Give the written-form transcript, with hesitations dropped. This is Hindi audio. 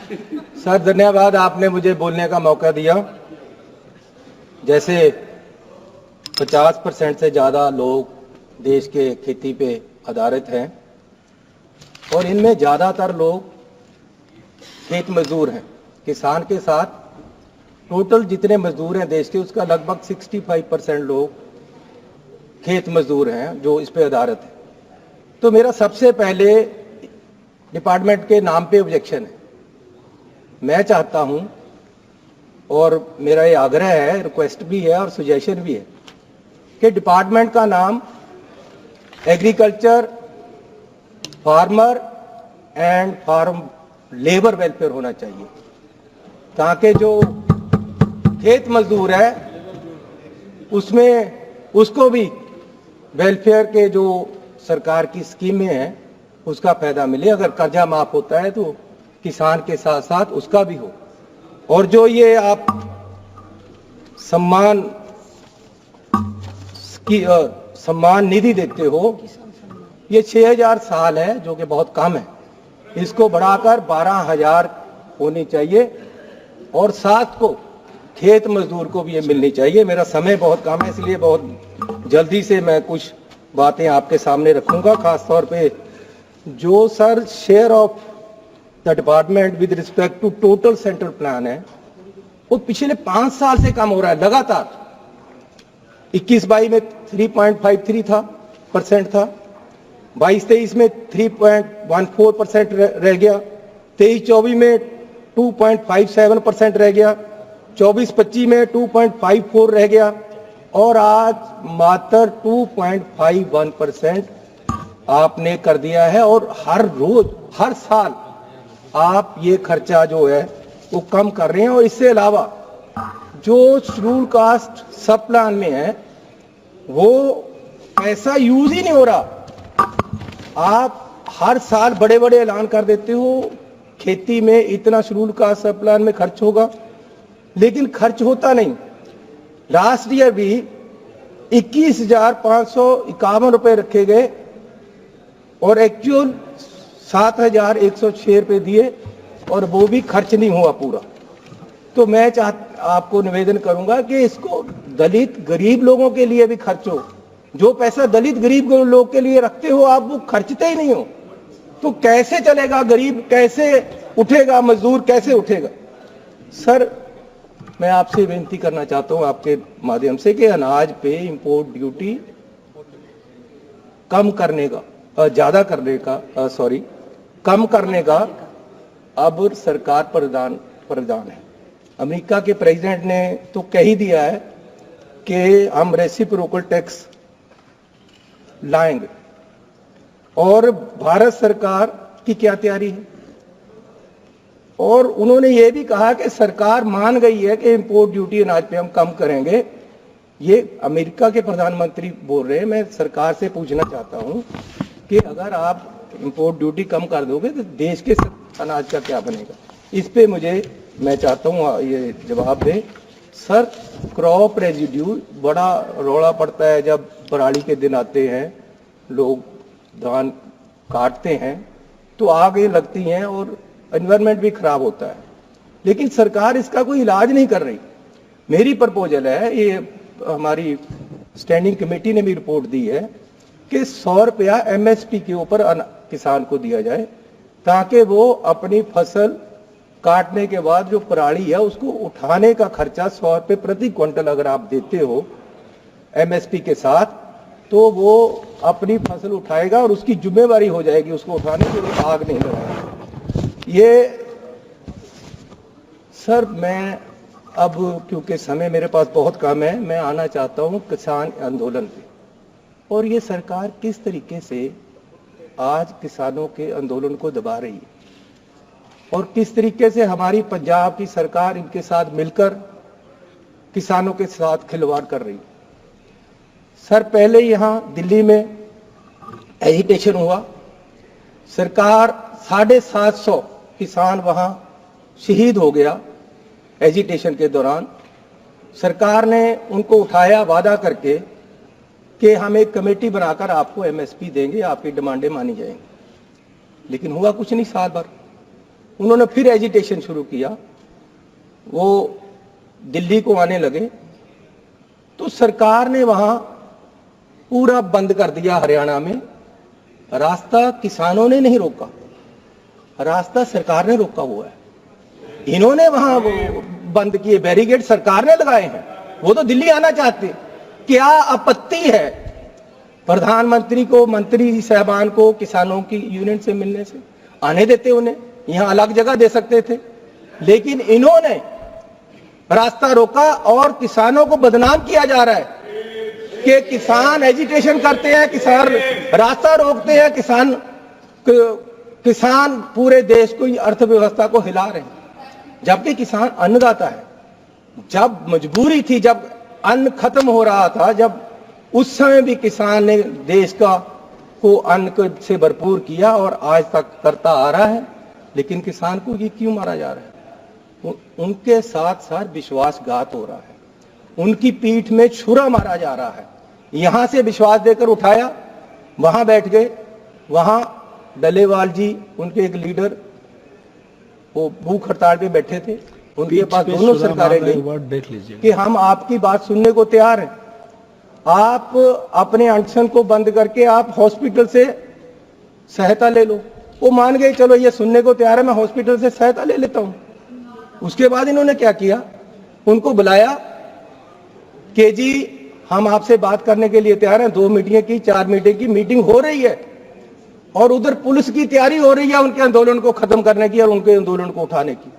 सर धन्यवाद, आपने मुझे बोलने का मौका दिया। जैसे 50% से ज़्यादा लोग देश के खेती पे आधारित हैं और इनमें ज़्यादातर लोग खेत मजदूर हैं। किसान के साथ टोटल जितने मजदूर हैं देश के, उसका लगभग 65% लोग खेत मजदूर हैं जो इस पे आधारित है। तो मेरा सबसे पहले डिपार्टमेंट के नाम पे ऑब्जेक्शन है। मैं चाहता हूं और मेरा ये आग्रह है, रिक्वेस्ट भी है और सजेशन भी है कि डिपार्टमेंट का नाम agriculture farmer and farm labour welfare होना चाहिए, ताकि जो खेत मजदूर है उसमें उसको भी वेलफेयर के जो सरकार की स्कीमें हैं उसका फायदा मिले। अगर कर्जा माफ होता है तो किसान के साथ साथ उसका भी हो। और जो ये आप सम्मान की सम्मान निधि देते हो, ये 6000 साल है जो कि बहुत कम है। इसको बढ़ाकर 12000 होनी चाहिए और साथ को खेत मजदूर को भी ये मिलनी चाहिए। मेरा समय बहुत कम है, इसलिए बहुत जल्दी से मैं कुछ बातें आपके सामने रखूंगा। खास तौर पे जो सर share of the department with respect to total central plan है, वो पिछले 5 साल से कम हो रहा है लगातार। 21-22 में 3.53 था परसेंट था, 22-23 में 3.14% रह गया, 23-24 में 2.57% रह गया, 24-25 में 2.54 रह गया और आज मात्र 2.51% आपने कर दिया है। और हर रोज हर साल आप ये खर्चा जो है वो कम कर रहे हैं। और इससे अलावा जो शेड्यूल कास्ट सब प्लान में है वो पैसा यूज ही नहीं हो रहा। आप हर साल बड़े बड़े ऐलान कर देते हो खेती में इतना शेड्यूल कास्ट सब प्लान में खर्च होगा, लेकिन खर्च होता नहीं। लास्ट ईयर भी 21,551 रुपए रखे गए और एक्चुअल 7,106 रुपए दिए और वो भी खर्च नहीं हुआ पूरा। तो मैं आपको निवेदन करूंगा कि इसको दलित गरीब लोगों के लिए भी खर्च हो। जो पैसा दलित गरीब लोग के लिए रखते हो आप, वो खर्चते ही नहीं हो, तो कैसे चलेगा? गरीब कैसे उठेगा? मजदूर कैसे उठेगा? सर मैं आपसे विनती करना चाहता हूं आपके माध्यम से कि अनाज पे इंपोर्ट ड्यूटी कम करने का, ज्यादा करने का, कम करने का अब सरकार प्रावधान है। अमेरिका के प्रेसिडेंट ने तो कह ही दिया है कि हम रेसिप्रोकल टैक्स लाएंगे। और भारत सरकार की क्या तैयारी है? और उन्होंने ये भी कहा कि सरकार मान गई है कि इंपोर्ट ड्यूटी अनाज पे हम कम करेंगे। ये अमेरिका के प्रधानमंत्री बोल रहे हैं। मैं सरकार से पूछना चाहता हूं कि अगर आप इंपोर्ट ड्यूटी कम कर दोगे तो देश के अनाज का क्या बनेगा? इस पे मैं चाहता हूं ये जवाब दें। सर क्रॉप रेजिड्यू बड़ा रौला पड़ता है जब पराली के दिन आते हैं, लोग धान काटते हैं तो आग लगती हैं और एनवायरनमेंट भी खराब होता है, लेकिन सरकार इसका कोई इलाज नहीं कर रही। मेरी प्रपोजल है, ये हमारी स्टैंडिंग कमेटी ने भी रिपोर्ट दी है कि 100 रुपया MSP के ऊपर किसान को दिया जाए, ताकि वो अपनी फसल काटने के बाद जो पराली है उसको उठाने का खर्चा 100 रुपये प्रति क्विंटल अगर आप देते हो MSP के साथ, तो वो अपनी फसल उठाएगा और उसकी जिम्मेवारी हो जाएगी उसको उठाने के लिए, आग नहीं लगाएगा। ये सर मैं अब क्योंकि समय मेरे पास बहुत कम है, मैं आना चाहता हूं किसान आंदोलन पे, और ये सरकार किस तरीके से आज किसानों के आंदोलन को दबा रही है और किस तरीके से हमारी पंजाब की सरकार इनके साथ मिलकर किसानों के साथ खिलवाड़ कर रही है। सर पहले यहां दिल्ली में एजिटेशन हुआ, सरकार 750 किसान वहां शहीद हो गया एजिटेशन के दौरान। सरकार ने उनको उठाया वादा करके कि हम एक कमेटी बनाकर आपको MSP देंगे, आपकी डिमांडें मानी जाएंगी, लेकिन हुआ कुछ नहीं साल भर। उन्होंने फिर एजिटेशन शुरू किया, वो दिल्ली को आने लगे, तो सरकार ने वहां पूरा बंद कर दिया। हरियाणा में रास्ता किसानों ने नहीं रोका, रास्ता सरकार ने रोका हुआ है। इन्होंने वहां बंद किए, बैरिकेड सरकार ने लगाए हैं। वो तो दिल्ली आना चाहते। क्या आपत्ति है प्रधानमंत्री को, मंत्री साहबान को किसानों की यूनियन से मिलने से? आने देते उन्हें, यहां अलग जगह दे सकते थे, लेकिन इन्होंने रास्ता रोका और किसानों को बदनाम किया जा रहा है कि किसान एजिटेशन करते हैं, किसान रास्ता रोकते हैं, किसान पूरे देश को, अर्थव्यवस्था को हिला रहे हैं, जबकि किसान अन्नदाता है। जब मजबूरी थी, जब अन्न खत्म हो रहा था, जब उस समय भी किसान ने देश को अन्न से भरपूर किया और आज तक करता आ रहा है। लेकिन किसान को ये क्यों मारा जा रहा है? उनके साथ साथ विश्वासघात हो रहा है, उनकी पीठ में छुरा मारा जा रहा है। यहां से विश्वास देकर उठाया, वहां बैठ गए, वहां डलेवाल जी, उनके एक लीडर, वो भूख हड़ताल पे बैठे थे, उनके पास दोनों सरकारें गई कि हम आपकी बात सुनने को तैयार हैं, आप अपने अनशन को बंद करके आप हॉस्पिटल से सहायता ले लो। वो मान गए, चलो ये सुनने को तैयार है, मैं हॉस्पिटल से सहायता ले लेता हूं। उसके बाद इन्होंने क्या किया, उनको बुलाया कि जी हम आपसे बात करने के लिए तैयार हैं। 2 मीटिंग की, 4 मीटिंग की मीटिंग हो रही है और उधर पुलिस की तैयारी हो रही है उनके आंदोलन को खत्म करने की और उनके आंदोलन को उठाने की।